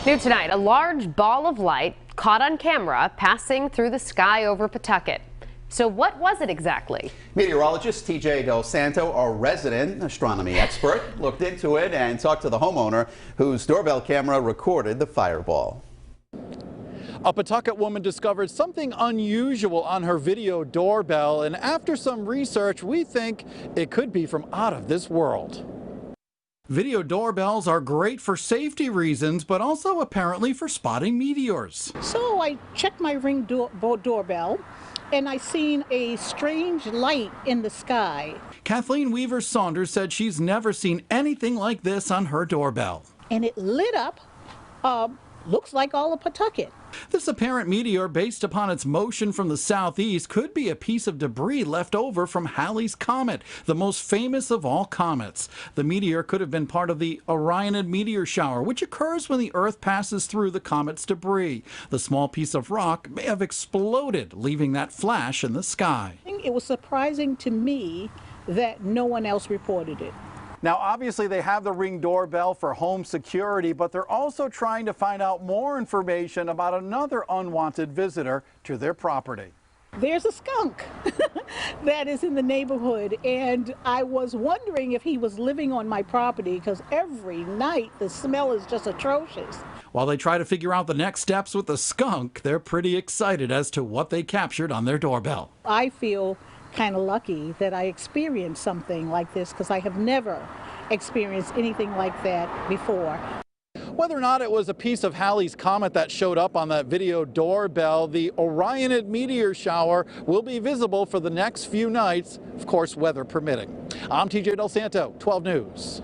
New tonight, a large ball of light caught on camera passing through the sky over Pawtucket. So what was it exactly? Meteorologist TJ Santo, a resident astronomy expert, looked into it and talked to the homeowner whose doorbell camera recorded the fireball. A Pawtucket woman discovered something unusual on her video doorbell, and after some research, we think it could be from out of this world. Video doorbells are great for safety reasons, but also apparently for spotting meteors. So I checked my Ring doorbell, and I seen a strange light in the sky. Kathleen Weaver-Saunders said she's never seen anything like this on her doorbell. And it lit up, looks like all of Pawtucket. This apparent meteor, based upon its motion from the southeast, could be a piece of debris left over from Halley's Comet, the most famous of all comets. The meteor could have been part of the Orionid meteor shower, which occurs when the Earth passes through the comet's debris. The small piece of rock may have exploded, leaving that flash in the sky. It was surprising to me that no one else reported it. Now, obviously, they have the Ring doorbell for home security, but they're also trying to find out more information about another unwanted visitor to their property. There's a skunk that is in the neighborhood, and I was wondering if he was living on my property because every night the smell is just atrocious. While they try to figure out the next steps with the skunk, they're pretty excited as to what they captured on their doorbell. I feel kind of lucky that I experienced something like this because I have never experienced anything like that before. Whether or not it was a piece of Halley's Comet that showed up on that video doorbell, the Orionid meteor shower will be visible for the next few nights, of course, weather permitting. I'm TJ Del Santo, 12 News.